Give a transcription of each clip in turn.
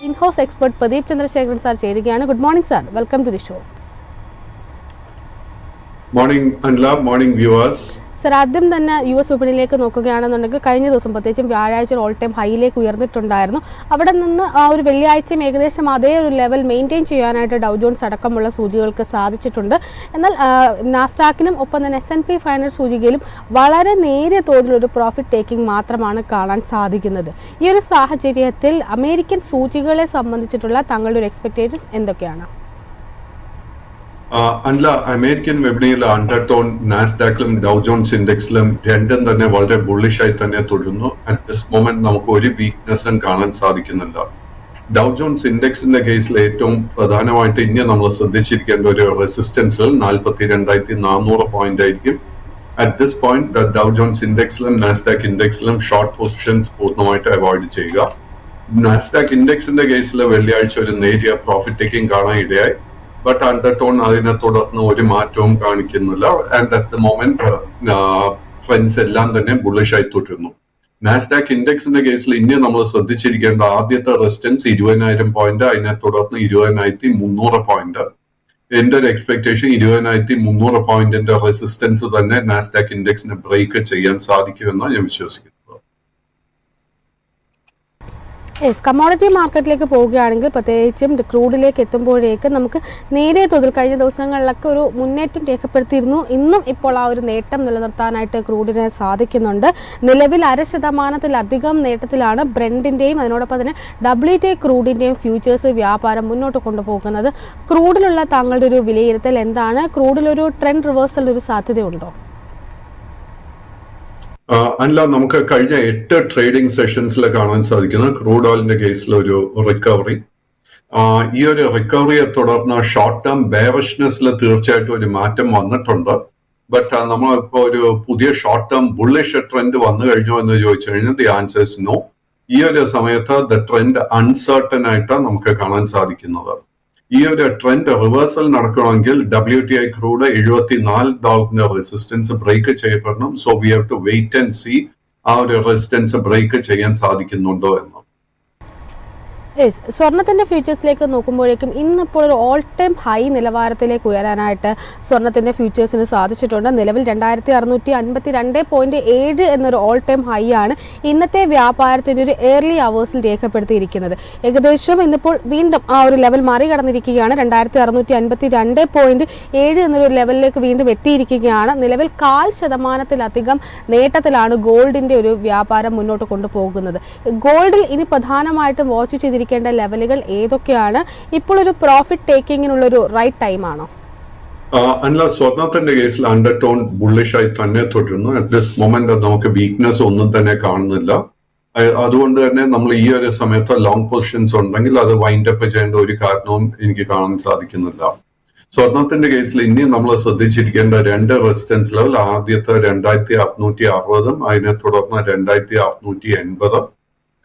In-house expert Pradeep Chandrasekharan sir ചേരുകയാണ്. Good morning sir. Welcome to the show. Morning Anla, morning viewers. Sir ആദ്യം തന്നെ US വിപണിയിലേക്ക് നോക്കുകയാണെന്നുണ്ടെങ്കിൽ കഴിഞ്ഞ ദിവസം പ്രത്യേകിച്ചും വ്യാഴാഴ്ച ഓൾ ടൈം ഹൈയിലേക്ക് ഉയർന്നിട്ടുണ്ടായിരുന്നു. അവിടെ നിന്ന് ആ ഒരു വെള്ളിയാഴ്ചയും ഏകദേശം അതേ ഒരു ലെവൽ മെയിൻറ്റെയിൻ ചെയ്യാനായിട്ട് ഡൗ ജോൺസ് അടക്കമുള്ള സൂചികൾക്ക് സാധിച്ചിട്ടുണ്ട്. എന്നാൽ നാസ്ഡാക്കിനും ഒപ്പം തന്നെ S&P 500 സൂചികയിലും വളരെ നേരിയ തോതിലൊരു പ്രോഫിറ്റ് ടേക്കിംഗ് മാത്രമാണ് കാണാൻ സാധിക്കുന്നത്. ഈ ഒരു സാഹചര്യത്തിൽ അമേരിക്കൻ സൂചികളെ സംബന്ധിച്ചിട്ടുള്ള തങ്ങളുടെ ഒരു എക്സ്പെക്ടേഷൻസ് എന്തൊക്കെയാണ്? അല്ല, അമേരിക്കൻ വിപണിയിൽ അണ്ടർടോൺ നാസ്ഡാക്കിലും ഡൗ ജോൺസ് ഇൻഡെക്സിലും രണ്ടും തന്നെ വളരെ ബുള്ളിഷായി തന്നെ തുടരുന്നു. അറ്റ് ദിസ് മൊമെന്റ് നമുക്ക് ഒരു വീക്ക്നെസ്സും കാണാൻ സാധിക്കുന്നില്ല. ഡൗ ജോൺസ് ഇൻഡെക്സിന്റെ കേസിൽ ഏറ്റവും പ്രധാനമായിട്ട് ഇനി നമ്മൾ ശ്രദ്ധിച്ചിരിക്കേണ്ട ഒരു റെസിസ്റ്റൻസിൽ 42,400 പോയിന്റ് ആയിരിക്കും. At this point Dow Jones ഇൻഡെക്സിലും നാസ്ഡാക്ക് ഇൻഡെക്സിലും ഷോർട്ട് പൊസിഷൻസ് പൂർണ്ണമായിട്ട് അവോയ്ഡ് ചെയ്യുക. നാസ്ഡാക്ക് ഇൻഡെക്സിന്റെ കേസിൽ വെള്ളിയാഴ്ച ഒരു നേരിയ പ്രോഫിറ്റ് ടേക്കിംഗ് കാണാൻ ഇടയായി. ബട്ട് അണ്ടർടോൺ അതിനെ തുടർന്ന് ഒരു മാറ്റവും കാണിക്കുന്നില്ല. And at the moment trends എല്ലാം തന്നെ ബുള്ളിഷ് ആയി തുടരുന്നു. നാസ്ഡാക്ക് ഇൻഡെക്സിന്റെ കേസിൽ ഇനി നമ്മൾ ശ്രദ്ധിച്ചിരിക്കേണ്ട ആദ്യത്തെ റെസിസ്റ്റൻസ് 20,000 പോയിന്റ്, അതിനെ തുടർന്ന് 20,300 പോയിന്റ്. എന്റെ ഒരു എക്സ്പെക്ടേഷൻ 20,300 പോയിന്റിന്റെ റെസിസ്റ്റൻസ് തന്നെ നാസ്ഡാക്ക് ഇൻഡെക്സിന് ബ്രേക്ക് ചെയ്യാൻ സാധിക്കുമെന്നാണ് ഞാൻ വിശ്വസിക്കുന്നത്. കമ്മോഡിറ്റി മാർക്കറ്റിലേക്ക് പോവുകയാണെങ്കിൽ പ്രത്യേകിച്ചും ക്രൂഡിലേക്ക് എത്തുമ്പോഴേക്ക് നമുക്ക് നേരിയ തോതിൽ കഴിഞ്ഞ ദിവസങ്ങളിലൊക്കെ ഒരു മുന്നേറ്റം രേഖപ്പെടുത്തിയിരുന്നു. ഇന്നും ഇപ്പോൾ ആ ഒരു നേട്ടം നിലനിർത്താനായിട്ട് ക്രൂഡിന് സാധിക്കുന്നുണ്ട്. നിലവിൽ 0.5% നേട്ടത്തിലാണ് ബ്രെൻഡിൻ്റെയും അതിനോടൊപ്പം തന്നെ WTI ക്രൂഡിൻ്റെയും ഫ്യൂച്ചേഴ്സ് വ്യാപാരം മുന്നോട്ട് കൊണ്ടുപോകുന്നത്. ക്രൂഡിലുള്ള താങ്കളുടെ ഒരു വിലയിരുത്തൽ എന്താണ്? ക്രൂഡിലൊരു ട്രെൻഡ് റിവേഴ്സൽ ഒരു സാധ്യതയുണ്ടോ? അല്ല, നമുക്ക് കഴിഞ്ഞ 8 ട്രേഡിംഗ് സെഷൻസിൽ കാണാൻ സാധിക്കുന്ന ക്രൂഡ് ഓയിലിന്റെ കേസിൽ ഒരു റിക്കവറി. ഈ ഒരു റിക്കവറിയെ തുടർന്ന് ഷോർട്ട് ടേം ബെയറിഷ്നെസ്സിൽ തീർച്ചയായിട്ടും ഒരു മാറ്റം വന്നിട്ടുണ്ട്. ബട്ട് നമ്മളിപ്പോ ഒരു പുതിയ ഷോർട്ട് ടേം ബുള്ളിഷ് ട്രെൻഡ് വന്നു കഴിഞ്ഞോ എന്ന് ചോദിച്ചു കഴിഞ്ഞാൽ ദി ആൻസർ ഇസ് നോ. ഈ ഒരു സമയത്ത് ദ ട്രെൻഡ് അൺസർട്ടൻ ആയിട്ടാണ് നമുക്ക് കാണാൻ സാധിക്കുന്നത്. ഈ ഒരു ട്രെൻഡ് റിവേഴ്സൽ നടക്കണമെങ്കിൽ WTI ക്രൂഡ് $74 റെസിസ്റ്റൻസ് ബ്രേക്ക് ചെയ്യപ്പെടണം. So we have to wait and see ആ ഒരു റെസിസ്റ്റൻസ് ബ്രേക്ക് ചെയ്യാൻ സാധിക്കുന്നുണ്ടോ എന്ന്. സ്വർണത്തിന്റെ ഫ്യൂച്ചേഴ്സിലേക്ക് നോക്കുമ്പോഴേക്കും ഇന്നിപ്പോൾ ഒരു ഓൾ ടൈം ഹൈ നിലവാരത്തിലേക്ക് ഉയരാനായിട്ട് സ്വർണത്തിന്റെ ഫ്യൂച്ചേഴ്സിന് സാധിച്ചിട്ടുണ്ട്. നിലവിൽ 2,652.7 എന്നൊരു ഓൾ ടൈം ഹൈ ആണ് ഇന്നത്തെ വ്യാപാരത്തിന്റെ ഒരു ഏർലി അവേഴ്സിൽ രേഖപ്പെടുത്തിയിരിക്കുന്നത്. ഏകദേശം ഇന്നിപ്പോൾ വീണ്ടും ആ ഒരു ലെവൽ മറികടന്നിരിക്കുകയാണ്. 2,652.7 എന്നൊരു ലെവലിലേക്ക് വീണ്ടും എത്തിയിരിക്കുകയാണ്. നിലവിൽ 0.5% നേട്ടത്തിലാണ് ഗോൾഡിന്റെ ഒരു വ്യാപാരം മുന്നോട്ട് കൊണ്ടുപോകുന്നത്. ഗോൾഡിൽ ഇനി പ്രധാനമായിട്ടും വാച്ച് ചെയ്തിരിക്കുന്നത് ലെവലുകൾ ഏതൊക്കെയാണ്? ഇപ്പോൾ ഒരു പ്രോഫിറ്റ് ടേക്കിങ്ങിനുള്ള ഒരു റൈറ്റ് ടൈം ആണോ? അല്ല, സ്വർണത്തിന്റെ കേസിൽ അണ്ടർടോൺ ബുള്ളിഷ് ആയി തന്നെ തുടരുന്നു. അറ്റ് ദിസ് മൊമെന്റ് നമുക്ക് വീക്ക്നെസ് ഒന്നും തന്നെ കാണുന്നില്ല. അതുകൊണ്ട് തന്നെ നമ്മൾ ഈ ഒരു സമയത്ത് ലോങ് പൊസിഷൻസ് ഉണ്ടെങ്കിൽ അത് വൈൻഡ് അപ്പ് ചെയ്യേണ്ട ഒരു കാരണവും എനിക്ക് കാണാൻ സാധിക്കുന്നില്ല. സ്വർണത്തിന്റെ കേസിൽ ഇനി നമ്മൾ ശ്രദ്ധിച്ചിരിക്കേണ്ട 2 റെസിസ്റ്റൻസ് ലെവൽ. ആദ്യത്തെ 2,660 അതിനെ തുടർന്ന് 2,680.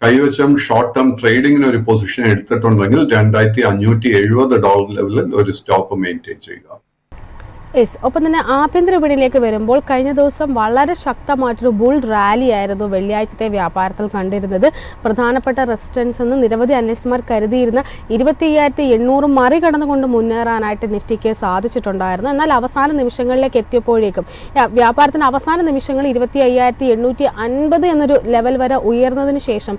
കൈവശം ഷോർട്ട് ടേം ട്രേഡിങ്ങിന് ഒരു പൊസിഷൻ എടുത്തിട്ടുണ്ടെങ്കിൽ $2,570 ലെവലിൽ ഒരു സ്റ്റോപ്പ് മെയിൻറ്റെയിൻ ചെയ്യുക. ഒപ്പം തന്നെ ആഭ്യന്തര വിപണിയിലേക്ക് വരുമ്പോൾ കഴിഞ്ഞ ദിവസം വളരെ ശക്തമായിട്ടൊരു ബുൾ റാലി ആയിരുന്നു വെള്ളിയാഴ്ചത്തെ വ്യാപാരത്തിൽ കണ്ടിരുന്നത്. പ്രധാനപ്പെട്ട റെസിസ്റ്റൻസ് എന്ന് നിരവധി അനലിസ്റ്റ്മാർ കരുതിയിരുന്ന 25,800 മറികടന്നുകൊണ്ട് മുന്നേറാനായിട്ട് നിഫ്റ്റിക്ക് സാധിച്ചിട്ടുണ്ടായിരുന്നു. എന്നാൽ അവസാന നിമിഷങ്ങളിലേക്ക് എത്തിയപ്പോഴേക്കും വ്യാപാരത്തിന് അവസാന നിമിഷങ്ങൾ 25,850 എന്നൊരു ലെവൽ വരെ ഉയർന്നതിന് ശേഷം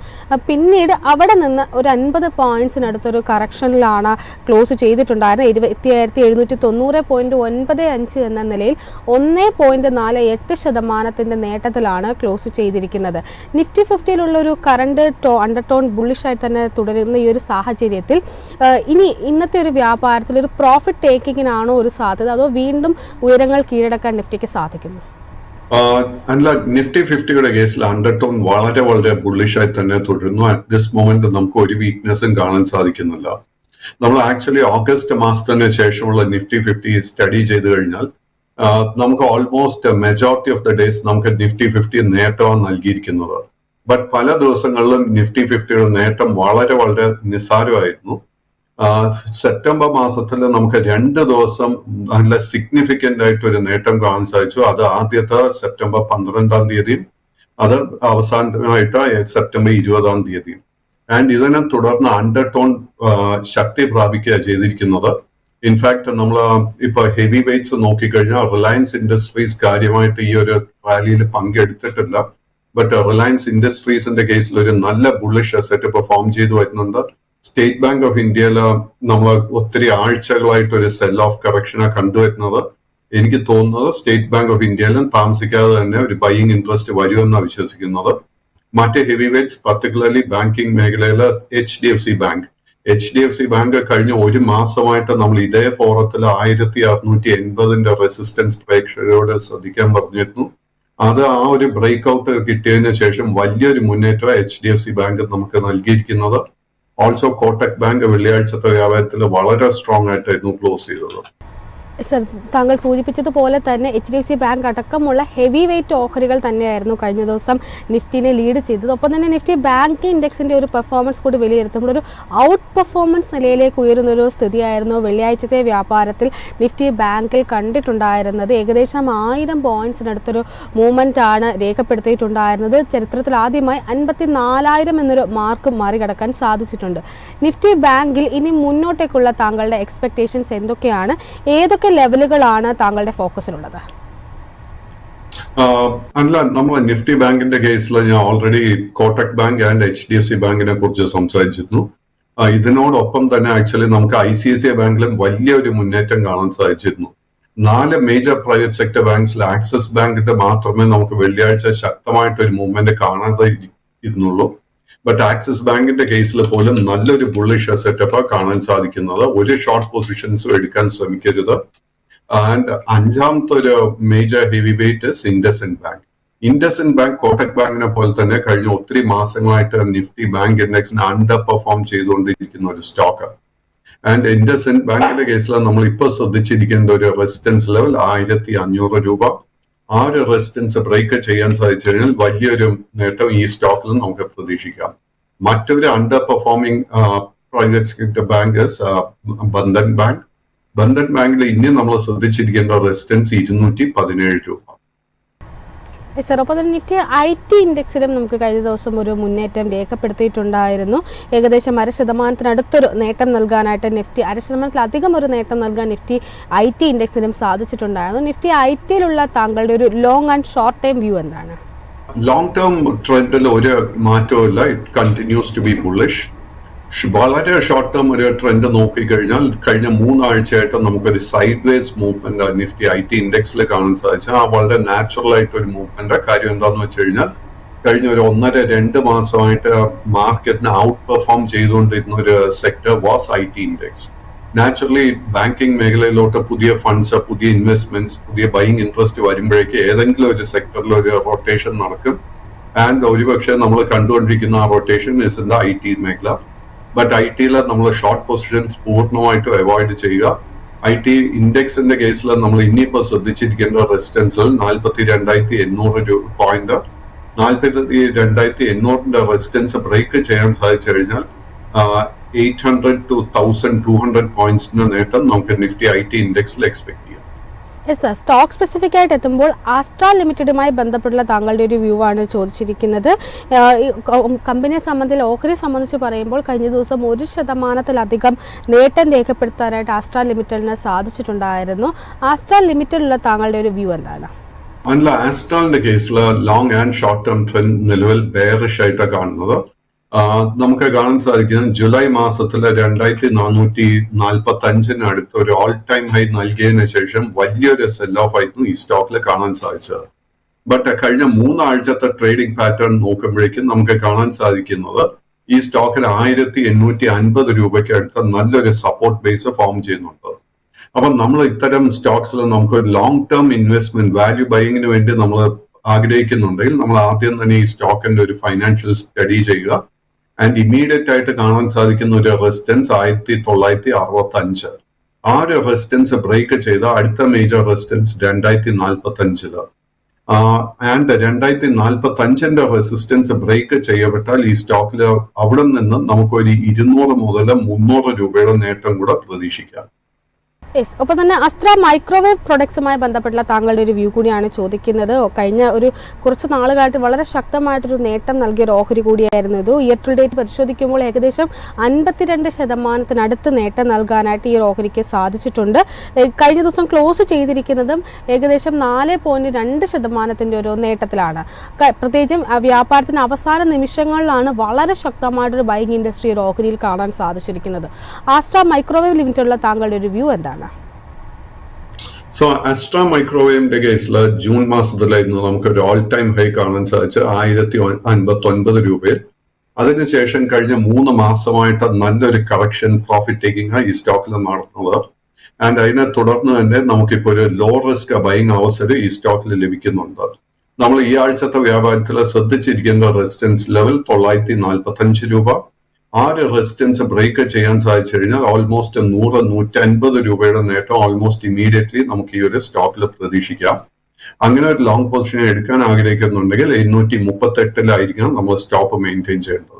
പിന്നീട് അവിടെ നിന്ന് ഒരു 50 പോയിന്റ്സിനടുത്തൊരു കറക്ഷനിലാണ് ക്ലോസ് ചെയ്തിട്ടുണ്ടായിരുന്നത്. 25,790.95 എന്ന നിലയിൽ 1.48% നേട്ടത്തിലാണ് ക്ലോസ് ചെയ്തിരിക്കുന്നത്. നിഫ്റ്റി 50 ഒരു കറണ്ട് അണ്ടർടോൺ ബുള്ളിഷായി തന്നെ തുടരുന്ന ഈ ഒരു സാഹചര്യത്തിൽ ഇനി ഇന്നത്തെ ഒരു വ്യാപാരത്തിൽ ഒരു പ്രോഫിറ്റ് ടേക്കിങ്ങിനാണോ ഒരു സാധ്യത, അതോ വീണ്ടും ഉയരങ്ങൾ കീഴടക്കാൻ നിഫ്റ്റിക്ക് സാധിക്കുമോ? അല്ല, നിഫ്റ്റി 50യുടെ കേസിൽ അണ്ടർടോൺ വളരെ വളരെ ബുള്ളിഷായി തന്നെ തുടരുന്നു. അറ്റ് ദിസ് മൊമെന്റ് നമുക്ക് ഒരു വീക്ക്നെസ്സും കാണാൻ സാധിക്കുന്നില്ല. നമ്മൾ ആക്ച്വലി ഓഗസ്റ്റ് മാസത്തിന് ശേഷമുള്ള നിഫ്റ്റി 50 സ്റ്റഡി ചെയ്ത് കഴിഞ്ഞാൽ നമുക്ക് almost majority of the days നമുക്ക് നിഫ്റ്റി 50 നേട്ടമാണ് നൽകിയിരിക്കുന്നത്. ബട്ട് പല ദിവസങ്ങളിലും നിഫ്റ്റി 50യുടെ നേട്ടം വളരെ വളരെ നിസ്സാരമായിരുന്നു. സെപ്റ്റംബർ മാസത്തിൽ നമുക്ക് 2 ദിവസം നല്ല സിഗ്നിഫിക്കന്റ് ആയിട്ട് ഒരു നേട്ടം കാണാൻ സാധിച്ചു. അത് ആദ്യത്തെ സെപ്റ്റംബർ 12-ാം തീയതിയും അത് അവസാനമായിട്ട് സെപ്റ്റംബർ 20-ാം തീയതിയും. ആൻഡ് ഇതിനെ തുടർന്ന് അണ്ടർടോൺ ശക്തി പ്രാപിക്കുക ചെയ്തിരിക്കുന്നത്. ഇൻഫാക്ട് നമ്മൾ ഇപ്പൊ ഹെവി വെയ്റ്റ്സ് നോക്കിക്കഴിഞ്ഞാൽ റിലയൻസ് ഇൻഡസ്ട്രീസ് കാര്യമായിട്ട് ഈ ഒരു റാലിയിൽ പങ്കെടുത്തിട്ടില്ല. ബട്ട് റിലയൻസ് ഇൻഡസ്ട്രീസിന്റെ കേസിൽ ഒരു നല്ല ബുള്ളിഷ് അസറ്റ് പെർഫോം ചെയ്തു വരുന്നുണ്ട്. സ്റ്റേറ്റ് ബാങ്ക് ഓഫ് ഇന്ത്യയില് നമ്മൾ ഒത്തിരി ആഴ്ചകളായിട്ട് ഒരു സെൽ ഓഫ് കറക്ഷനെ കണ്ടുവരുന്നത്. എനിക്ക് തോന്നുന്നത് സ്റ്റേറ്റ് ബാങ്ക് ഓഫ് ഇന്ത്യയിലും താമസിക്കാതെ തന്നെ ഒരു ബൈയിങ് ഇൻട്രസ്റ്റ് വരുമെന്നാണ് വിശ്വസിക്കുന്നത്. മറ്റ് ഹെവി വെയ്റ്റ്സ് പർട്ടിക്കുലർലി ബാങ്കിങ് മേഖലയിലെ HDFC ബാങ്ക് കഴിഞ്ഞ ഒരു മാസമായിട്ട് നമ്മൾ ഇതേ ഫോറത്തിൽ 1680 റെസിസ്റ്റൻസ് പ്രേക്ഷകരോട് ശ്രദ്ധിക്കാൻ പറഞ്ഞിരുന്നു. അത് ആ ഒരു ബ്രേക്ക് ഔട്ട് കിട്ടിയതിനു ശേഷം വലിയൊരു മുന്നേറ്റം HDFC ബാങ്ക് നമുക്ക് നൽകിയിരിക്കുന്നത്. ഓൾസോ കോട്ടക് ബാങ്ക് വെള്ളിയാഴ്ചത്തെ വ്യാപാരത്തിൽ വളരെ സ്ട്രോങ് ആയിട്ടായിരുന്നു ക്ലോസ് ചെയ്തത്. സർ, താങ്കൾ സൂചിപ്പിച്ചതുപോലെ തന്നെ HDFC ബാങ്ക് അടക്കമുള്ള ഹെവി വെയ്റ്റ് ഓഹരികൾ തന്നെയായിരുന്നു കഴിഞ്ഞ ദിവസം നിഫ്റ്റിനെ ലീഡ് ചെയ്തത്. ഒപ്പം തന്നെ നിഫ്റ്റി ബാങ്ക് ഇൻഡെക്സിന്റെ ഒരു പെർഫോമൻസ് കൂടി വിലയിരുത്തുമ്പോൾ ഒരു ഔട്ട് പെർഫോമൻസ് നിലയിലേക്ക് ഉയരുന്നൊരു സ്ഥിതിയായിരുന്നു വെള്ളിയാഴ്ചത്തെ വ്യാപാരത്തിൽ നിഫ്റ്റി ബാങ്കിൽ കണ്ടിട്ടുണ്ടായിരുന്നത്. ഏകദേശം 1000 പോയിന്റ്സിനടുത്തൊരു മൂവ്മെന്റ് ആണ് രേഖപ്പെടുത്തിയിട്ടുണ്ടായിരുന്നത്. ചരിത്രത്തിൽ ആദ്യമായി 54,000 എന്നൊരു മാർക്ക് മറികടക്കാൻ സാധിച്ചിട്ടുണ്ട്. നിഫ്റ്റി ബാങ്കിൽ ഇനി മുന്നോട്ടേക്കുള്ള താങ്കളുടെ എക്സ്പെക്ടേഷൻസ് എന്തൊക്കെയാണ്? ഏതൊക്കെ ലെവലുകളാണ് താങ്കളുടെ ഫോക്കസിലുള്ളത്? അല്ല, നമ്മൾ നിഫ്റ്റി ബാങ്കിന്റെ കേസിൽ ഞാൻ already Kotak bank and HDFC ബാങ്കിനെ കുറിച്ച് സംസാരിച്ചിരുന്നു. ഇതിനോടൊപ്പം തന്നെ ആക്ച്വലി നമുക്ക് ICICI ബാങ്കിലും വലിയൊരു മുന്നേറ്റം കാണാൻ സാധിച്ചിരുന്നു. 4 മേജർ പ്രൈവറ്റ് സെക്ടർ ബാങ്ക്സിൽ ആക്സിസ് ബാങ്കിന്റെ മാത്രമേ നമുക്ക് വെള്ളിയാഴ്ച ശക്തമായിട്ട് ഒരു മൂവ്മെന്റ് കാണാതെ ഇരുന്നുള്ളൂ. ബട്ട് ആക്സിസ് ബാങ്കിന്റെ കേസിൽ പോലും നല്ലൊരു ബുള്ളിഷ് സെറ്റപ്പ് കാണാൻ സാധിക്കുന്നത്. ഒരു ഷോർട്ട് പൊസിഷൻസും എടുക്കാൻ ശ്രമിക്കരുത്. ആൻഡ് അഞ്ചാമത്തെ ഒരു major heavy weight IndusInd bank Kotak ബാങ്കിനെ പോലെ തന്നെ കഴിഞ്ഞ ഒത്തിരി മാസങ്ങളായിട്ട് നിഫ്റ്റി ബാങ്ക് ഇൻഡെക്സിന് അണ്ടർ പെർഫോം ചെയ്തുകൊണ്ടിരിക്കുന്ന ഒരു സ്റ്റോക്ക്. ആൻഡ് ഇൻഡസ്ഇൻഡ് ബാങ്കിന്റെ കേസിൽ നമ്മൾ ഇപ്പോൾ ശ്രദ്ധിച്ചിരിക്കേണ്ട ഒരു റെസിസ്റ്റൻസ് ലെവൽ 1500 രൂപ. ആ ഒരു റെസിസ്റ്റൻസ് ബ്രേക്ക് ചെയ്യാൻ സാധിച്ചു കഴിഞ്ഞാൽ വലിയൊരു നേട്ടം ഈ സ്റ്റോക്കിൽ നമുക്ക് പ്രതീക്ഷിക്കാം. മറ്റൊരു under performing private sector bank Bandhan ബാങ്കിൽ ഇനി നമ്മൾ ശ്രദ്ധിച്ചിരിക്കേണ്ട റെസിസ്റ്റൻസ് 217 രൂപ. സർ, ഒപ്പം തന്നെ നിഫ്റ്റി IT ഇൻഡെക്സിലും നമുക്ക് കഴിഞ്ഞ ദിവസം ഒരു മുന്നേറ്റം രേഖപ്പെടുത്തിയിട്ടുണ്ടായിരുന്നു. ഏകദേശം 0.5% നേട്ടം നൽകാനായിട്ട് നിഫ്റ്റി 0.5% ഒരു നേട്ടം നൽകാൻ നിഫ്റ്റി IT ഇൻഡെക്സിലും സാധിച്ചിട്ടുണ്ടായിരുന്നു. നിഫ്റ്റി ITയിലുള്ള താങ്കളുടെ ഒരു long and short time view എന്താണ്? ലോങ് ടേം ട്രെൻഡിൽ ഒരു മാറ്റവും ഇല്ല. It continues to be bullish. വളരെ ഷോർട്ട് ടേം ഒരു ട്രെൻഡ് നോക്കിക്കഴിഞ്ഞാൽ കഴിഞ്ഞ 3 ആഴ്ചയായിട്ട് നമുക്കൊരു sideways movement Nifty IT ഇൻഡെക്സിൽ കാണാൻ സാധിച്ചാൽ ആ വളരെ നാച്ചുറൽ ആയിട്ട് ഒരു മൂവ്മെന്റ്. കാര്യം എന്താന്ന് വെച്ച് കഴിഞ്ഞാൽ കഴിഞ്ഞ ഒരു 1.5-2 മാസമായിട്ട് മാർക്കറ്റിനെ ഔട്ട് പെർഫോം ചെയ്തുകൊണ്ടിരുന്ന ഒരു sector was IT index. Naturally banking മേഖലയിലോട്ട് പുതിയ ഫണ്ട്സ്, പുതിയ ഇൻവെസ്റ്റ്മെന്റ്സ്, പുതിയ ബൈയിങ് ഇൻട്രസ്റ്റ് വരുമ്പോഴേക്ക് ഏതെങ്കിലും ഒരു സെക്ടറിൽ ഒരു റൊട്ടേഷൻ നടക്കും. ആൻഡ് ഒരുപക്ഷെ നമ്മൾ കണ്ടുകൊണ്ടിരിക്കുന്ന ആ rotation is in the IT മേഖല. ബട്ട് ITയിൽ നമ്മൾ ഷോർട്ട് പൊസിഷൻസ് പൂർണ്ണമായിട്ടും അവോയ്ഡ് ചെയ്യുക. IT ഇൻഡെക്സിന്റെ കേസിൽ നമ്മൾ ഇനിയിപ്പോൾ ശ്രദ്ധിച്ചിരിക്കേണ്ട റെസിസ്റ്റൻസിൽ 42,800 പോയിന്റ് 42,800 റെസിസ്റ്റൻസ് ബ്രേക്ക് ചെയ്യാൻ സാധിച്ചു കഴിഞ്ഞാൽ 800 to 1,200 പോയിന്റ്സിന്റെ നേട്ടം നമുക്ക് നിഫ്റ്റി IT ഇൻഡെക്സിൽ എക്സ്പെക്ട് ചെയ്യാം. യെസ് സർ, സ്റ്റോക്ക് സ്പെസിഫിക് ആയിട്ട് എത്തുമ്പോൾ ആസ്ട്ര ലിമിറ്റഡുമായി ബന്ധപ്പെട്ടുള്ള താങ്കളുടെ ഒരു വ്യൂ ആണ് ചോദിച്ചിരിക്കുന്നത്. കമ്പനിയെ സംബന്ധിച്ച് ഓഹരിയെ സംബന്ധിച്ച് പറയുമ്പോൾ കഴിഞ്ഞ ദിവസം 1% നേട്ടം രേഖപ്പെടുത്താനായിട്ട് ആസ്ട്ര ലിമിറ്റഡിന് സാധിച്ചിട്ടുണ്ടായിരുന്നു. ആസ്ട്ര ലിമിറ്റഡിലുള്ള താങ്കളുടെ ഒരു വ്യൂ എന്താണ്? അല്ല, ആസ്ട്രലിന്റെ കേസിൽ long and short term trend നിലവിൽ ബെയറിഷ് ആയിട്ടാണ് കാണുന്നത്. നമുക്ക് കാണാൻ സാധിക്കുന്നത് ജൂലൈ മാസത്തില് 2,445 അടുത്ത് ഒരു ഓൾ ടൈം ഹൈ നൽകിയതിനു ശേഷം വലിയൊരു സെൽ ഓഫ് ആയിരുന്നു ഈ സ്റ്റോക്കിൽ കാണാൻ സാധിച്ചത്. ബട്ട് കഴിഞ്ഞ 3 ആഴ്ചത്തെ ട്രേഡിംഗ് പാറ്റേൺ നോക്കുമ്പോഴേക്കും നമുക്ക് കാണാൻ സാധിക്കുന്നത് ഈ സ്റ്റോക്കിൽ 1,850 രൂപയ്ക്ക് അടുത്ത നല്ലൊരു സപ്പോർട്ട് ബേസ് ഫോം ചെയ്യുന്നുണ്ട്. അപ്പൊ നമ്മൾ ഇത്തരം സ്റ്റോക്സിൽ നമുക്ക് ഒരു ലോങ് ടേം ഇൻവെസ്റ്റ്മെന്റ് വാല്യൂ ബൈയിങ്ങിന് വേണ്ടി നമ്മൾ ആഗ്രഹിക്കുന്നുണ്ടെങ്കിൽ നമ്മൾ ആദ്യം തന്നെ ഈ സ്റ്റോക്കിന്റെ ഒരു ഫൈനാൻഷ്യൽ സ്റ്റഡി ചെയ്യുക. ആൻഡ് ഇമ്മീഡിയറ്റ് ആയിട്ട് കാണാൻ സാധിക്കുന്ന ഒരു റെസിസ്റ്റൻസ് 1965. ആ ഒരു റെസിസ്റ്റൻസ് ബ്രേക്ക് ചെയ്ത അടുത്ത major resistance 2045. And 2045 resistance break ചെയ്യപ്പെട്ടാൽ ഈ സ്റ്റോക്കിൽ അവിടെ നിന്ന് നമുക്ക് ഒരു 200 മുതൽ 300 രൂപയുടെ നേട്ടം കൂടെ പ്രതീക്ഷിക്കാം. യെസ്, ഒപ്പം തന്നെ അസ്ത്ര മൈക്രോവേവ് പ്രൊഡക്ട്സുമായി ബന്ധപ്പെട്ടുള്ള താങ്കളുടെ ഒരു വ്യൂ കൂടിയാണ് ചോദിക്കുന്നത്. കഴിഞ്ഞ കുറച്ച് നാളുകളായിട്ട് വളരെ ശക്തമായിട്ടൊരു നേട്ടം നൽകിയ ഒരു ഓഹരി കൂടിയായിരുന്നു ഇത്. ഇയർ ടു ഡേറ്റ് പരിശോധിക്കുമ്പോൾ ഏകദേശം 52% നേട്ടം നൽകാനായിട്ട് ഈ ഒരു ഓഹരിക്ക് സാധിച്ചിട്ടുണ്ട്. കഴിഞ്ഞ ദിവസം ക്ലോസ് ചെയ്തിരിക്കുന്നതും ഏകദേശം 4.2% ഒരു നേട്ടത്തിലാണ്. പ്രത്യേകിച്ചും വ്യാപാരത്തിന് അവസാന നിമിഷങ്ങളിലാണ് വളരെ ശക്തമായിട്ടൊരു ബൈങ് ഇൻഡസ്ട്രി ഒരു ഓഹരിയിൽ കാണാൻ സാധിച്ചിരിക്കുന്നത്. അസ്ത്ര മൈക്രോവേവ് ലിമിറ്റഡിലുള്ള താങ്കളുടെ ഒരു വ്യൂ എന്താണ്? സോ അസ്ട്ര മൈക്രോവേവിന്റെ കേസിൽ ജൂൺ മാസത്തിലായിരുന്നു നമുക്ക് ഒരു ഓൾ ടൈം ഹൈ കാണാൻ സാധിച്ച 1059 രൂപയിൽ. അതിനുശേഷം കഴിഞ്ഞ 3 മാസമായിട്ട് നല്ലൊരു കറക്ഷൻ പ്രോഫിറ്റ് ടേക്കിംഗ് ഈ സ്റ്റോക്കിൽ നടത്തുന്നത്. ആൻഡ് അതിനെ തുടർന്ന് തന്നെ നമുക്കിപ്പോൾ ഒരു ലോ റിസ്ക് ബൈങ് അവസരം ഈ സ്റ്റോക്കിൽ ലഭിക്കുന്നുണ്ട്. നമ്മൾ ഈ ആഴ്ചത്തെ വ്യാപാരത്തിൽ ശ്രദ്ധിച്ചിരിക്കേണ്ട റെസിസ്റ്റൻസ് ലെവൽ 945 രൂപ. ആ ഒരു റെസിസ്റ്റൻസ് ബ്രേക്ക് ചെയ്യാൻ സാധിച്ചു കഴിഞ്ഞാൽ ഓൾമോസ്റ്റ് 100-150 രൂപയുടെ നേട്ടം ഓൾമോസ്റ്റ് ഇമീഡിയറ്റ്ലി നമുക്ക് ഈ ഒരു സ്റ്റോക്കിൽ പ്രതീക്ഷിക്കാം. അങ്ങനെ ഒരു ലോങ് പൊസിഷൻ എടുക്കാൻ ആഗ്രഹിക്കുന്നുണ്ടെങ്കിൽ 838 നമ്മൾ സ്റ്റോപ്പ് മെയിൻറ്റെയിൻ ചെയ്യേണ്ടത്.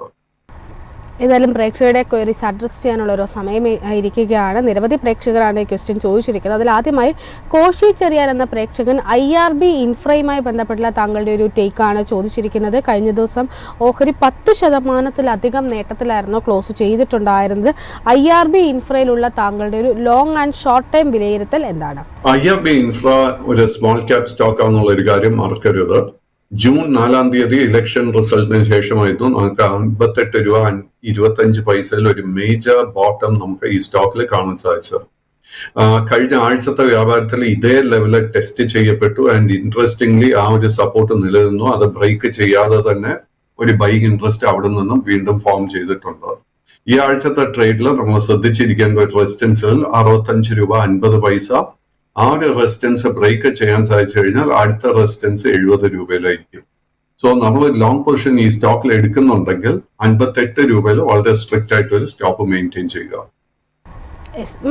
ഏതായാലും പ്രേക്ഷകരുടെ ക്വയറീസ് അഡ്രസ് ചെയ്യാനുള്ള ഒരു സമയം ഇരിക്കുകയാണ്. നിരവധി പ്രേക്ഷകരാണ് ഈ ക്വസ്റ്റ്യൻ ചോദിച്ചിരിക്കുന്നത്. അതിൽ ആദ്യമായി കോശി ചെറിയാൻ എന്ന പ്രേക്ഷകൻ IRB ഇൻഫ്രയുമായി ബന്ധപ്പെട്ടുള്ള താങ്കളുടെ ഒരു ടേക്കാണ് ചോദിച്ചിരിക്കുന്നത്. കഴിഞ്ഞ ദിവസം ഓഹരി 10% നേട്ടത്തിലായിരുന്നു ക്ലോസ് ചെയ്തിട്ടുണ്ടായിരുന്നത്. IRB ഇൻഫ്രയിലുള്ള താങ്കളുടെ ഒരു ലോങ് ആൻഡ് ഷോർട്ട് ടൈം വിലയിരുത്തൽ എന്താണ്? IRB ഇൻഫ്ര ഒരു സ്മോൾ ക്യാപ് സ്റ്റോക്ക് ആണെന്നുള്ള ഒരു കാര്യം മറക്കരുത്. ജൂൺ 4 ഇലക്ഷൻ റിസൾട്ടിന് ശേഷമായിരുന്നു നമുക്ക് 58.25 രൂപ ഒരു മേജർ ബോട്ടം നമുക്ക് ഈ സ്റ്റോക്കിൽ കാണാൻ സാധിച്ചത്. കഴിഞ്ഞ ആഴ്ചത്തെ വ്യാപാരത്തിൽ ഇതേ ലെവല് ടെസ്റ്റ് ചെയ്യപ്പെട്ടു. ആൻഡ് ഇൻട്രസ്റ്റിംഗ്ലി ആ ഒരു സപ്പോർട്ട് നിലനിന്നു. അത് ബ്രേക്ക് ചെയ്യാതെ തന്നെ ഒരു ബൈങ് ഇൻട്രസ്റ്റ് അവിടെ നിന്നും വീണ്ടും ഫോം ചെയ്തിട്ടുണ്ട്. ഈ ആഴ്ചത്തെ ട്രേഡിൽ നമ്മൾ ശ്രദ്ധിച്ചിരിക്കേണ്ട ഒരു റെസിസ്റ്റൻസിൽ 65.50 രൂപ. ആ ഒരു റെസിസ്റ്റൻസ് ബ്രേക്ക് ചെയ്യാൻ സാധിച്ചു കഴിഞ്ഞാൽ അടുത്ത റെസിസ്റ്റൻസ് 70 രൂപയിലായിരിക്കും. സോ നമ്മൾ ലോങ് പൊസിഷൻ ഈ സ്റ്റോക്കിൽ എടുക്കുന്നുണ്ടെങ്കിൽ 58 രൂപയിൽ വളരെ സ്ട്രിക്റ്റ് ആയിട്ട് ഒരു സ്റ്റോപ്പ് മെയിൻറ്റെയിൻ ചെയ്യുക.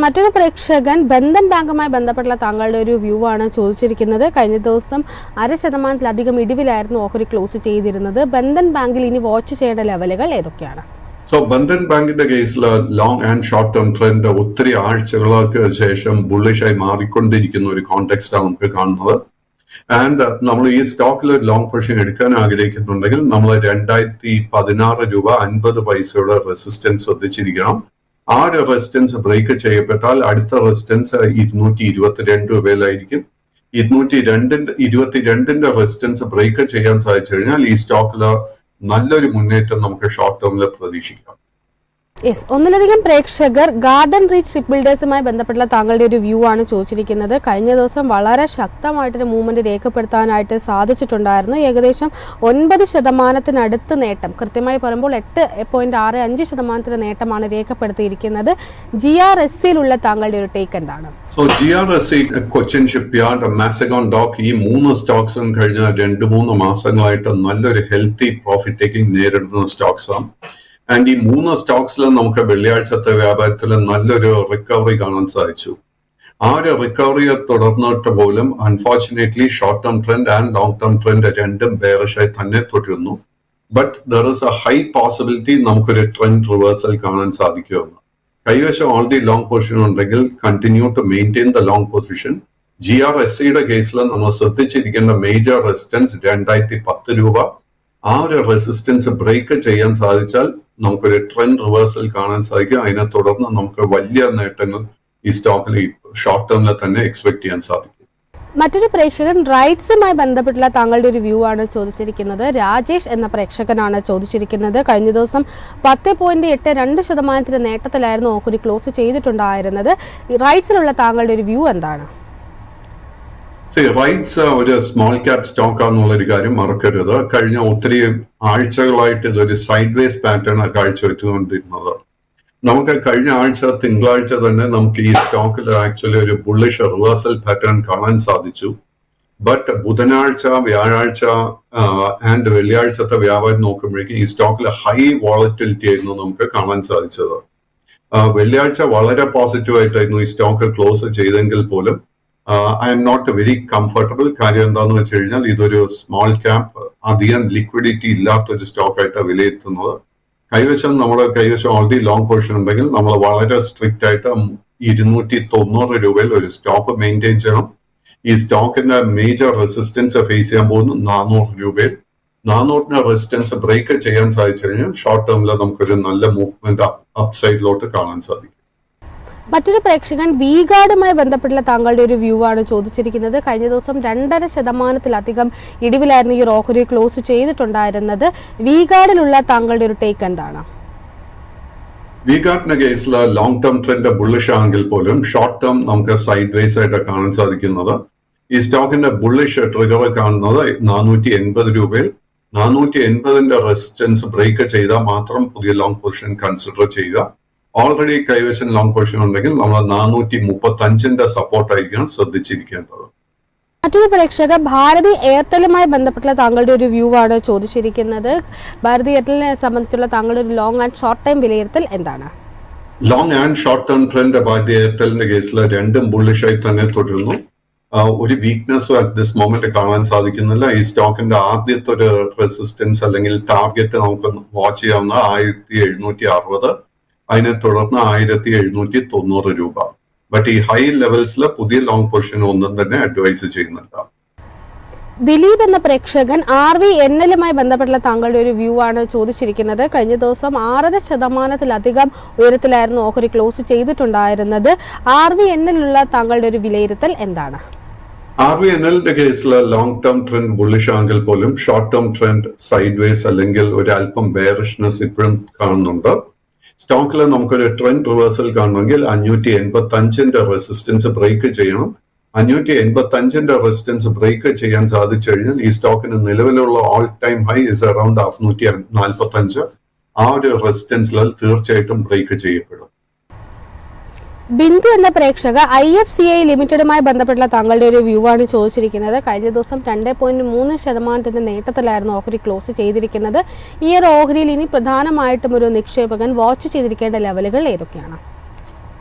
മറ്റൊരു പ്രേക്ഷകൻ ബന്ധൻ ബാങ്കുമായി ബന്ധപ്പെട്ടുള്ള താങ്കളുടെ ഒരു വ്യൂ ആണ് ചോദിച്ചിരിക്കുന്നത്. കഴിഞ്ഞ ദിവസം 0.5% ഇടിവിലായിരുന്നു ഓഹരി ക്ലോസ് ചെയ്തിരുന്നത്. ബന്ധൻ ബാങ്കിൽ ഇനി വാച്ച് ചെയ്യേണ്ട ലെവലുകൾ ഏതൊക്കെയാണ്? സോ ബന്ധൻ ബാങ്കിന്റെ കേസിൽ long and short term trend ഒത്തിരി ആഴ്ചകൾക്ക് ശേഷം ബുള്ളിഷായി മാറിക്കൊണ്ടിരിക്കുന്ന ഒരു കോണ്ടെക്സ്റ്റാണ് നമുക്ക് കാണുന്നത്. ആൻഡ് നമ്മൾ ഈ സ്റ്റോക്കിൽ ഒരു ലോങ് പൊസിഷൻ എടുക്കാൻ ആഗ്രഹിക്കുന്നുണ്ടെങ്കിൽ നമ്മൾ 2016 രൂപ 50 പൈസയുടെ റെസിസ്റ്റൻസ് ശ്രദ്ധിച്ചിരിക്കണം. ആ ഒരു റെസിസ്റ്റൻസ് ബ്രേക്ക് ചെയ്യപ്പെട്ടാൽ അടുത്ത റെസിസ്റ്റൻസ് 222 രൂപയിലായിരിക്കും. 222ന്റെ റെസിസ്റ്റൻസ് ബ്രേക്ക് ചെയ്യാൻ സാധിച്ചു കഴിഞ്ഞാൽ ഈ സ്റ്റോക്കിൽ നല്ലൊരു മുന്നേറ്റം നമുക്ക് ഷോർട്ട് ടേമിൽ പ്രതീക്ഷിക്കാം. ഒന്നിലധികം പ്രേക്ഷകർ ഗാർഡൻ റീച്ച് ഷിപ്പ് ബിൽഡേഴ്സുമായി ബന്ധപ്പെട്ടുള്ള താങ്കളുടെ ഒരു വ്യൂ ആണ് ചോദിച്ചിരിക്കുന്നത്. കഴിഞ്ഞ ദിവസം വളരെ ശക്തമായിട്ടൊരു മൂവ്മെന്റ് രേഖപ്പെടുത്താനായിട്ട് സാധിച്ചിട്ടുണ്ടായിരുന്നു. ഏകദേശം 9% നേട്ടം, കൃത്യമായി പറയുമ്പോൾ 8.65% നേട്ടമാണ് രേഖപ്പെടുത്തിയിരിക്കുന്നത്. GRSCയിലുള്ള താങ്കളുടെ ഒരു ടേക്ക് എന്താണ്? So GRSC, Cochin shipyard, Mazagon dock, ഈ 3 സ്റ്റോക്സും കഴിഞ്ഞ 2-3 മാസങ്ങളായിട്ട് നല്ലൊരു ഹെൽത്തി പ്രോഫിറ്റ് ടേക്കിംഗ് നേരിടുന്ന സ്റ്റോക്സാണ്. ആൻഡ് ഈ 3 സ്റ്റോക്സിലും നമുക്ക് വെള്ളിയാഴ്ചത്തെ വ്യാപാരത്തിൽ നല്ലൊരു റിക്കവറി കാണാൻ സാധിച്ചു. ആ ഒരു റിക്കവറിയെ തുടർന്നിട്ട് പോലും unfortunately short term trend and long term trend രണ്ടും ബെയറിഷായി തന്നെ തുടരുന്നു. But there is a high possibility നമുക്കൊരു ട്രെൻഡ് റിവേഴ്സൽ കാണാൻ സാധിക്കുമെന്ന്. കൈവശം ഓൾറെഡി ലോങ് പൊസിഷൻ ഉണ്ടെങ്കിൽ continue to maintain the long position. GRSCയുടെ കേസിൽ നമ്മൾ ശ്രദ്ധിച്ചിരിക്കേണ്ട മേജർ റെസിസ്റ്റൻസ് 2010 രൂപ. ആ ഒരു റെസിസ്റ്റൻസ് ബ്രേക്ക് ചെയ്യാൻ സാധിച്ചാൽ നമുക്കൊരു ട്രെൻഡ് റിവേഴ്സൽ കാണാൻ സാധിക്കും. അതിനെ തുടർന്ന് നമുക്ക് വലിയ നേട്ടങ്ങൾ ഈ സ്റ്റോക്കിൽ ഷോർട്ട് ടേമിൽ തന്നെ എക്സ്പെക്ട് ചെയ്യാൻ സാധിക്കും. മറ്റൊരു പ്രേക്ഷകൻ റൈറ്റ്സുമായി ബന്ധപ്പെട്ടുള്ള താങ്കളുടെ ഒരു വ്യൂ ആണ് ചോദിച്ചിരിക്കുന്നത്. രാജേഷ് എന്ന പ്രേക്ഷകനാണ് ചോദിച്ചിരിക്കുന്നത്. കഴിഞ്ഞ ദിവസം 10.82% നേട്ടത്തിലായിരുന്നു ഓഹരി ക്ലോസ് ചെയ്തിട്ടുണ്ടായിരുന്നത്. റൈറ്റ്സിലുള്ള താങ്കളുടെ ഒരു വ്യൂ എന്താണ്? റൈറ്റ്സ് ഒരു സ്മോൾ ക്യാപ് സ്റ്റോക്ക് ആണെന്നുള്ള ഒരു കാര്യം മറക്കരുത്. കഴിഞ്ഞ ഒത്തിരി ആഴ്ചകളായിട്ട് ഇതൊരു സൈഡ് വേസ് പാറ്റേൺ കാഴ്ചവെച്ചുകൊണ്ടിരുന്നത്. നമുക്ക് കഴിഞ്ഞ ആഴ്ച തിങ്കളാഴ്ച തന്നെ നമുക്ക് ഈ സ്റ്റോക്കിൽ ആക്ച്വലി ഒരു ബുള്ളിഷ് റിവേഴ്സൽ പാറ്റേൺ കാണാൻ സാധിച്ചു. ബട്ട് ബുധനാഴ്ച, വ്യാഴാഴ്ച ആൻഡ് വെള്ളിയാഴ്ചത്തെ വ്യാപാരം നോക്കുമ്പോഴേക്കും ഈ സ്റ്റോക്കിൽ ഹൈ വോളറ്റിലിറ്റി ആയിരുന്നു നമുക്ക് കാണാൻ സാധിച്ചത്. വെള്ളിയാഴ്ച വളരെ പോസിറ്റീവ് ആയിട്ടായിരുന്നു ഈ സ്റ്റോക്ക് ക്ലോസ് ചെയ്തെങ്കിൽ പോലും I'm not very comfortable. കാര്യം എന്താണെന്ന് വെച്ച് കഴിഞ്ഞാൽ ഇതൊരു സ്മോൾ ക്യാപ്, അധികം ലിക്വിഡിറ്റി ഇല്ലാത്തൊരു സ്റ്റോക്കായിട്ടാണ് വിലയിരുത്തുന്നത്. നമ്മുടെ കൈവശം ഓൾറെഡി ലോങ് പൊസിഷൻ ഉണ്ടെങ്കിൽ നമ്മൾ വളരെ സ്ട്രിക്റ്റ് ആയിട്ട് 290 ഒരു സ്റ്റോപ്പ് മെയിൻറ്റെയിൻ ചെയ്യണം. ഈ സ്റ്റോക്കിന്റെ മേജർ റെസിസ്റ്റൻസ് ഫേസ് ചെയ്യാൻ പോകുന്നു 400 400 റെസിസ്റ്റൻസ് ബ്രേക്ക് ചെയ്യാൻ സാധിച്ചു കഴിഞ്ഞാൽ ഷോർട്ട് ടേമിൽ നമുക്കൊരു നല്ല മൂവ്മെന്റ് അപ് സൈഡിലോട്ട് കാണാൻ സാധിക്കും. മറ്റൊരു പ്രേക്ഷകൻ വി ഗാർഡുമായി ബന്ധപ്പെട്ടുള്ള താങ്കളുടെ ഒരു വ്യൂ ആണ് ചോദിച്ചിരിക്കുന്നത്. കഴിഞ്ഞ ദിവസം 2.5% ഇടിവിലായിരുന്നു ഈ ഓഹരി ക്ലോസ് ചെയ്തിട്ടുണ്ടായിരുന്നത്. വി ഗാർഡിലുള്ള താങ്കളുടെ ഒരു ടേക്ക് എന്താണ്? വി ഗാർഡിന്റെ കേസിൽ ലോങ് ടേം ട്രെൻഡ് ബുള്ളിഷ് ആണെങ്കിൽ പോലും ഷോർട്ട് ടേം നമുക്ക് സൈഡ് വേസ് ആയിട്ട് കാണാൻ സാധിക്കുന്നത്. ഈ സ്റ്റോക്കിന്റെ ബുള്ളിഷ് ട്രിഗർ കാണുന്നത് 480 480 റെസിസ്റ്റൻസ് ബ്രേക്ക് ചെയ്താൽ മാത്രം പുതിയ ലോങ് പൊസിഷൻ കൺസിഡർ ചെയ്യുക. ഓൾറെഡി കൈവശം ലോങ് പൊസിഷൻ ഉണ്ടെങ്കിൽ നമ്മൾ 435 സപ്പോർട്ടായിരിക്കണം ശ്രദ്ധിച്ചിരിക്കേണ്ടത്. മറ്റൊരു പ്രേക്ഷക ഭാരതി എയർടെലുമായി ബന്ധപ്പെട്ടുള്ള താങ്കളുടെ ഒരു വ്യൂ ആണ് ചോദിച്ചിരിക്കുന്നത്. ഭാരതി എയർടെലിനെ സംബന്ധിച്ചുള്ള താങ്കളുടെ ഒരു ലോങ് ആൻഡ് ഷോർട്ട് ടൈം വിലയിരുത്തൽ എന്താണ്? Long and short term trend Bharti എയർടെലിന്റെ കേസിൽ രണ്ടും ബുള്ളിഷായി തന്നെ തുടരുന്നു. ഒരു വീക്ക്നെസ് അറ്റ് ദിസ് മൊമെന്റ് കാണാൻ സാധിക്കുന്നില്ല. ഈ സ്റ്റോക്കിന്റെ ആദ്യത്തെ ഒരു റെസിസ്റ്റൻസ് അല്ലെങ്കിൽ ടാർഗറ്റ് നമുക്ക് വാച്ച് ചെയ്യാവുന്ന 1760, അതിനെ തുടർന്ന് 1790 ബട്ട് ഈ ഹൈ ലെവൽസിൽ പുതിയ ലോങ് പൊസിഷൻ ഒന്നും തന്നെ അഡ്വൈസ് ചെയ്യുന്നില്ല. ദിലീപ് എന്ന പ്രേക്ഷകൻ RVNL-മായി ബന്ധപ്പെട്ടുള്ള താങ്കളുടെ ഒരു വ്യൂ ആണ് ചോദിച്ചിരിക്കുന്നത്. കഴിഞ്ഞ ദിവസം 6% ഉയരത്തിലായിരുന്നു ഓഹരി ക്ലോസ് ചെയ്തിട്ടുണ്ടായിരുന്നത്. RVNL-ലുള്ള താങ്കളുടെ ഒരു വിലയിരുത്തൽ എന്താണ്? RVNL-ന്റെ കേസിൽ ലോങ് ടേം ട്രെൻഡ് ബുള്ളിഷ് ആണെങ്കിൽ പോലും short term trend side vase അല്ലെങ്കിൽ ഒരു അല്പം ബെയറിഷ്നെസ് ഇപ്പോഴും കാണുന്നുണ്ട്. സ്റ്റോക്കിൽ നമുക്കൊരു ട്രെൻഡ് റിവേഴ്സൽ കാണണമെങ്കിൽ 585 റെസിസ്റ്റൻസ് ബ്രേക്ക് ചെയ്യണം. 585 റെസിസ്റ്റൻസ് ബ്രേക്ക് ചെയ്യാൻ സാധിച്ചു കഴിഞ്ഞാൽ ഈ സ്റ്റോക്കിന് നിലവിലുള്ള all time high is around 645. ആ ഒരു റെസിസ്റ്റൻസിൽ തീർച്ചയായിട്ടും ബ്രേക്ക് ചെയ്യപ്പെടും. ബിന്ദു എന്ന പ്രേക്ഷക IFCI ലിമിറ്റഡുമായി ബന്ധപ്പെട്ടുള്ള താങ്കളുടെ ഒരു വ്യൂ ആണ് ചോദിച്ചിരിക്കുന്നത്. കഴിഞ്ഞ ദിവസം 2.3% നേട്ടത്തിലായിരുന്നു ഓഹരി ക്ലോസ് ചെയ്തിരിക്കുന്നത്. ഈ ഒരു ഓഹരിയിൽ ഇനി പ്രധാനമായിട്ടും ഒരു നിക്ഷേപകൻ വാച്ച് ചെയ്തിരിക്കേണ്ട ലെവലുകൾ ഏതൊക്കെയാണ്?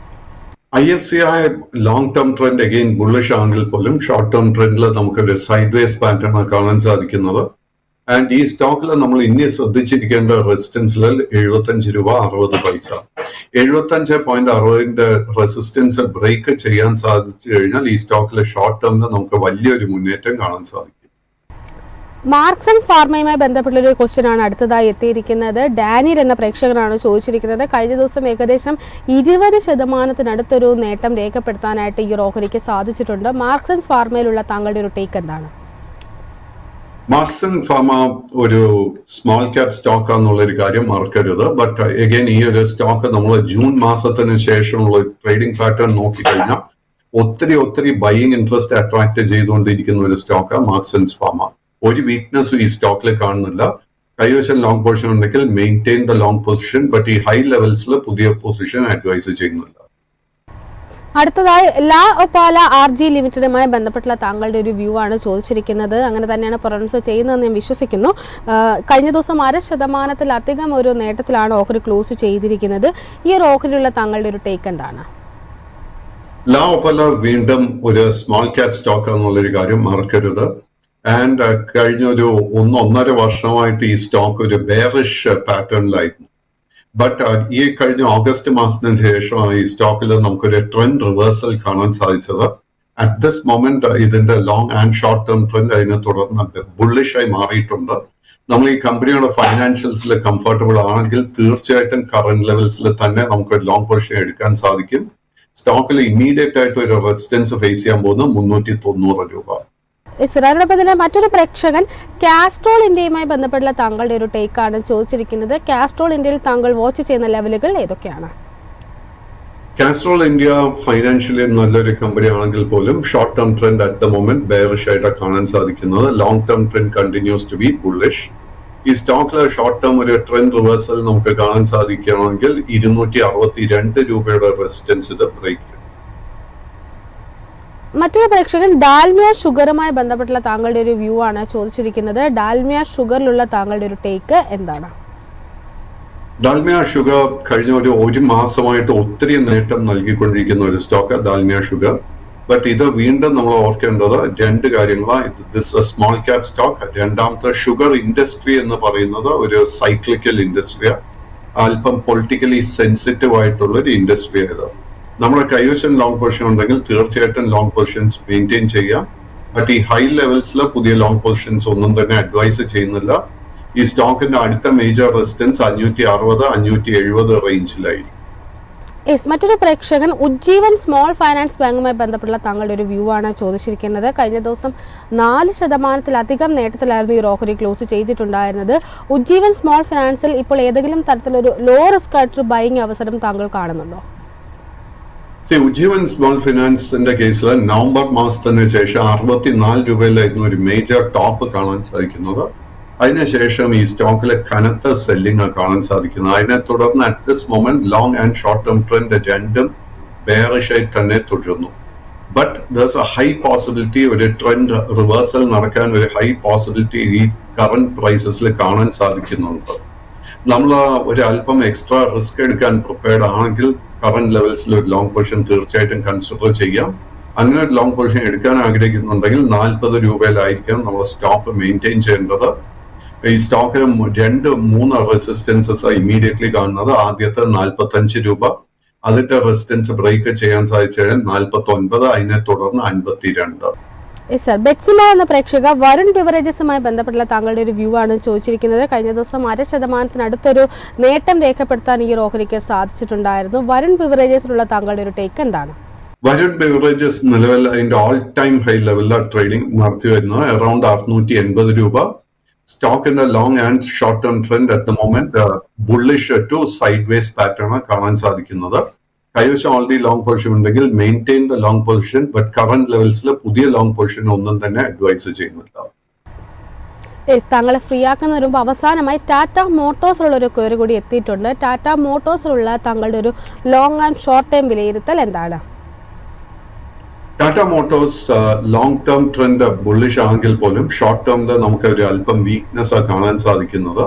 IFCI long term trend again bullish ആണെങ്കിൽ പോലും ഷോർട്ട് ടേം ട്രെൻഡിൽ നമുക്കൊരു സൈഡ് വേസ് പാറ്റേൺ കാണാൻ സാധിക്കുന്നത്. ആൻഡ് ഈ സ്റ്റോക്കിൽ നമ്മൾ ഇനി ശ്രദ്ധിച്ചിരിക്കേണ്ട റെസിസ്റ്റൻസ് ലെവൽ 75.60 75.60 റെസിസ്റ്റൻസ് ബ്രേക്ക് ചെയ്യാൻ സാധിച്ചു കഴിഞ്ഞാൽ ഈ സ്റ്റോക്കിൽ ഷോർട്ട് ടേമിൽ നമുക്ക് വലിയൊരു മുന്നേറ്റം കാണാൻ സാധിക്കും. മാർക്സ് ആൻഡ് ഫാർമയുമായി ബന്ധപ്പെട്ടൊരു ക്വസ്റ്റ്യൻ ആണ് അടുത്തതായി എത്തിയിരിക്കുന്നത്. ഡാനിയൽ എന്ന പ്രേക്ഷകനാണ് ചോദിച്ചിരിക്കുന്നത്. കഴിഞ്ഞ ദിവസം ഏകദേശം 20% നേട്ടം രേഖപ്പെടുത്താനായിട്ട് ഈ ഒരു ഓഹരിക്ക് സാധിച്ചിട്ടുണ്ട്. മാർക്സ് ആൻഡ് ഫാർമയിലുള്ള താങ്കളുടെ ഒരു ടേക്ക് എന്താണ്? മാർക്സ് ആൻഡ് ഫാർമ ഒരു സ്മോൾ ക്യാപ് സ്റ്റോക്ക് ആണെന്നുള്ളൊരു കാര്യം മറക്കരുത്. ബട്ട് അഗൈൻ ഈ ഒരു സ്റ്റോക്ക് നമ്മൾ ജൂൺ മാസത്തിന് ശേഷമുള്ള ട്രേഡിംഗ് പാറ്റേൺ നോക്കിക്കഴിഞ്ഞാൽ ഒത്തിരി ബൈയിങ് ഇൻട്രസ്റ്റ് അട്രാക്ട് ചെയ്തുകൊണ്ടിരിക്കുന്ന ഒരു സ്റ്റോക്കാണ് മാർക്സ് ആൻഡ് ഫാർമ. ഒരു വീക്ക്നെസ്സും ഈ സ്റ്റോക്കിൽ കാണുന്നില്ല. കൈവശം ലോങ് പൊസിഷൻ ഉണ്ടെങ്കിൽ maintain the long position. But ഈ ഹൈ ലെവൽസിൽ പുതിയ പൊസിഷൻ അഡ്വൈസ് ചെയ്യുന്നില്ല. അടുത്തതായി ലാ ഒപാല RG ലിമിറ്റഡുമായി ബന്ധപ്പെട്ടുള്ള താങ്കളുടെ ഒരു വ്യൂ ആണ് ചോദിച്ചിരിക്കുന്നത്. അങ്ങനെ തന്നെയാണ് പ്രൊനൗൺസ് ചെയ്യുന്നതെന്ന് ഞാൻ വിശ്വസിക്കുന്നു. കഴിഞ്ഞ ദിവസം 1% ഒരു നേട്ടത്തിലാണ് ഓഹരി ക്ലോസ് ചെയ്തിരിക്കുന്നത്. ഈ ഒരു ഓഹരിയുള്ള താങ്കളുടെ ഒരു ടേക്ക് എന്താണ്? ലാ ഒപാല വീണ്ടും ഒരു സ്മോൾ ക്യാപ് സ്റ്റോക്ക് എന്നുള്ളൊരു കാര്യം മറക്കരുത്. ആൻഡ് കഴിഞ്ഞ ഒരു 1.5 വർഷമായിട്ട് ഈ സ്റ്റോക്ക് ഒരു ബെയറിഷ് പാറ്റേണിലായിരുന്നു. ബട്ട് ഈ കഴിഞ്ഞ ഓഗസ്റ്റ് മാസത്തിന് ശേഷമാണ് ഈ സ്റ്റോക്കിൽ നമുക്കൊരു ട്രെൻഡ് റിവേഴ്സൽ കാണാൻ സാധിച്ചത്. അറ്റ് ദിസ് മൊമെന്റ് ഇതിന്റെ long and short term trend അതിനെ തുടർന്ന് ബുള്ളിഷായി മാറിയിട്ടുണ്ട്. നമ്മൾ ഈ കമ്പനിയുടെ ഫൈനാൻഷ്യൽസിൽ കംഫർട്ടബിൾ ആണെങ്കിൽ തീർച്ചയായിട്ടും കറന്റ് ലെവൽസിൽ തന്നെ നമുക്ക് ഒരു ലോങ് പൊസിഷൻ എടുക്കാൻ സാധിക്കും. സ്റ്റോക്കിൽ ഇമ്മീഡിയറ്റ് ആയിട്ട് ഒരു റെസിസ്റ്റൻസ് ഫേസ് ചെയ്യാൻ പോകുന്നത് 390 ഇസ്രായേലിനൊപ്പം തന്നെ മറ്റൊരു പ്രേക്ഷകൻ കാസ്ട്രോൾ ഇന്ത്യയുമായി ബന്ധപ്പെട്ടുള്ള താങ്കളുടെ ഒരു ടേക്കാണ് ചോദിച്ചിരിക്കുന്നത്. കാസ്ട്രോൾ ഇന്ത്യയിൽ താങ്കൾ വാച്ച് ചെയ്യുന്ന ലെവലുകൾ ഏതൊക്കെയാണ്? കാസ്ട്രോൾ ഇന്ത്യ ഫൈനാൻഷ്യലി നല്ലൊരു കമ്പനി ആണെങ്കിൽ പോലും short term trend at the moment bearish ആയിട്ട് കാണാൻ സാധിക്കുന്നത്. Long term trend continues to be bullish. ഈ സ്റ്റോക്കിലെ ഷോർട്ട് ടേം ഒരു ട്രെൻഡ് റിവേഴ്സൽ നമുക്ക് കാണാൻ സാധിക്കുകയാണെങ്കിൽ 262 റെസിസ്റ്റൻസ് ഇത് ബ്രേക്ക് ചെയ്യും. മറ്റൊരു പ്രേക്ഷകൻ ഡാൽമിയ ഷുഗറുമായി ബന്ധപ്പെട്ടുള്ള താങ്കളുടെ ഒരു വ്യൂ ആണ് ചോദിച്ചിരിക്കുന്നത്. ഡാൽമിയ ഷുഗറിലുള്ള താങ്കളുടെ ഒരു ടേക്ക് എന്താണ്? ഡാൽമിയ ഷുഗർ കഴിഞ്ഞ ഒരു മാസമായിട്ട് ഒത്തിരി നേട്ടം നൽകിക്കൊണ്ടിരിക്കുന്ന ഒരു സ്റ്റോക്ക് ഡാൽമിയ ഷുഗർ. ബട്ട് ഇത് വീണ്ടും നമ്മൾ ഓർക്കേണ്ടത് 2 കാര്യങ്ങളാണ്. This small cap stock. രണ്ടാമത്തെ ഷുഗർ ഇൻഡസ്ട്രി എന്ന് പറയുന്നത് ഒരു സൈക്ലിക്കൽ ഇൻഡസ്ട്രിയാണ്. അല്പം പൊളിറ്റിക്കലി സെൻസിറ്റീവ് ആയിട്ടുള്ള ഒരു ഇൻഡസ്ട്രി ആയത്. നമ്മുടെ കൈവശം ലോങ് പൊസിഷൻ ഉണ്ടെങ്കിൽ തീർച്ചയായിട്ടും ലോങ് പൊസിഷൻസ് മെയിൻറ്റെയിൻ ചെയ്യാം. ബട്ട് ഈ ഹൈ ലെവൽസിൽ പുതിയ ലോങ് പൊസിഷൻസ് ഒന്നും തന്നെ അഡ്വൈസ് ചെയ്യുന്നില്ല. ഈ സ്റ്റോക്കിന്റെ അടുത്ത മേജർ റെസിസ്റ്റൻസ് 560, 570 റേഞ്ചിലായിരിക്കും. മറ്റൊരു പ്രേക്ഷകൻ ഉജ്ജീവൻ സ്മോൾ ഫൈനാൻസ് ബാങ്കുമായി ബന്ധപ്പെട്ടുള്ള താങ്കളുടെ ഒരു വ്യൂ ആണ് ചോദിച്ചിരിക്കുന്നത്. കഴിഞ്ഞ ദിവസം 4% നേട്ടത്തിലായിരുന്നു ഈ ഓഹരി ക്ലോസ് ചെയ്തിട്ടുണ്ടായിരുന്നത്. ഉജ്ജീവൻ സ്മോൾ ഫൈനാൻസിൽ ഇപ്പോൾ ഏതെങ്കിലും തരത്തിലൊരു ലോ റിസ്ക് ആയിട്ടൊരു ബൈങ് അവസരം താങ്കൾ കാണുന്നുണ്ടോ? ഉജ്ജീവൻ സ്മോൾ ഫിനാൻസിന്റെ കേസിൽ നവംബർ മാസത്തിന് ശേഷം 64 രൂപയിലായിരുന്നു ഒരു മേജർ ടോപ്പ് കാണാൻ സാധിക്കുന്നത്. അതിനുശേഷം ഈ സ്റ്റോക്കിലെ കനത്ത സെല്ലിംഗ് കാണാൻ സാധിക്കുന്നത്. അതിനെ തുടർന്ന് at this moment long and short term trend രണ്ടും ബെയറിഷായി തന്നെ തുടരുന്നു. ബട്ട് ദർസ് എ ഹൈ പോസിബിലിറ്റി ഒരു ട്രെൻഡ് റിവേഴ്സൽ നടക്കാൻ ഒരു ഹൈ പോസിബിലിറ്റി ഈ കറന്റ് പ്രൈസസിൽ കാണാൻ സാധിക്കുന്നുണ്ട്. നമ്മൾ ഒരു അല്പം എക്സ്ട്രാ റിസ്ക് എടുക്കാൻ പ്രിപ്പയർഡ് ആണെങ്കിൽ കറന്റ് ലെവൽസിൽ ഒരു ലോങ് പൊസിഷൻ തീർച്ചയായിട്ടും കൺസിഡർ ചെയ്യാം. അങ്ങനെ ഒരു ലോങ് പൊസിഷൻ എടുക്കാൻ ആഗ്രഹിക്കുന്നുണ്ടെങ്കിൽ 40 രൂപയിലായിരിക്കും നമ്മൾ സ്റ്റോപ്പ് മെയിൻറ്റെയിൻ ചെയ്യേണ്ടത്. ഈ സ്റ്റോക്കിന് 2-3 റെസിസ്റ്റൻസസ് ഇമ്മീഡിയറ്റ്ലി കാണുന്നത്. ആദ്യത്തെ 45 രൂപ, അതിന്റെ റെസിസ്റ്റൻസ് ബ്രേക്ക് ചെയ്യാൻ സാധിച്ചാൽ 49, അതിനെ തുടർന്ന് 52. ബെക്സിമ എന്ന പ്രേക്ഷക വരുൺ ബിവറേജസുമായി ബന്ധപ്പെട്ടുള്ള താങ്കളുടെ ഒരു വ്യൂ ആണ് ചോദിച്ചിരിക്കുന്നത്. കഴിഞ്ഞ ദിവസം 0.5% നേട്ടം രേഖപ്പെടുത്താൻ ഈ ഓഹരിക്ക് സാധിച്ചിട്ടുണ്ടായിരുന്നു. വരുൺ ബിവറേജസിലുള്ള താങ്കളുടെ ഒരു ടേക്ക് എന്താണ്? വരുൺ ബിവറേജസ് നിലവിൽ അതിന്റെ ഓൾ ടൈം ഹൈ ലെവലിലാണ് ട്രേഡിംഗ് നടത്തി വരുന്നത്. അറൌണ്ട് 680 രൂപ. സ്റ്റോക്കിന്റെ long and short term trend at the moment bullish to sideways pattern കാണാൻ സാധിക്കുന്നത്. കൈവശം ഓൾറെഡി ലോങ് പൊസിഷൻ ഉണ്ടെങ്കിൽ maintain the long position. But current ലെവൽസിൽ പുതിയ ലോങ് പൊസിഷൻ ഒന്നും തന്നെ അഡ്വൈസ് ചെയ്യുന്നില്ല. താങ്കളെ ഫ്രീ ആക്കുന്ന വരുമ്പോൾ അവസാനമായി ടാറ്റ മോട്ടോഴ്സിലുള്ള ഒരു ക്വയറി കൂടി എത്തിയിട്ടുണ്ട്. ടാറ്റ മോട്ടോഴ്സിലുള്ള താങ്കളുടെ ഒരു ലോങ് ആൻഡ് ഷോർട്ട് ടൈം വിലയിരുത്തൽ എന്താണ്? Tata Motors long term trend bullish ആണെങ്കിൽ പോലും ഷോർട്ട് ടേമിൽ നമുക്ക് ഒരു അല്പം വീക്ക്നെസ് കാണാൻ സാധിക്കുന്നത്.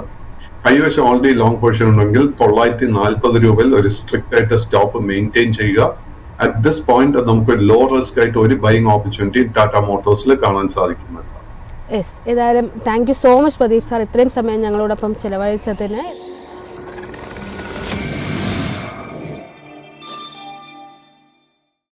കൈവശം ഓൾറെഡി ലോങ് പൊസിഷൻ ഉണ്ടെങ്കിൽ 940 രൂപയിൽ ഒരു സ്ട്രിക്റ്റ് ആയിട്ട് സ്റ്റോപ്പ് മെയിൻറ്റെയിൻ ചെയ്യുക. അറ്റ് ദിസ് പോയിന്റ് നമുക്ക് ലോ റിസ്ക് ആയിട്ട് ഒരു ബൈങ് ഓപ്പർച്യൂണിറ്റി ടാറ്റ മോട്ടോഴ്സിൽ കാണാൻ സാധിക്കുന്നുണ്ട്. ഏതായാലും thank you so much Pradeep sir, ഇത്രയും സമയം ഞങ്ങളോടൊപ്പം ചിലവഴിച്ചതിന്.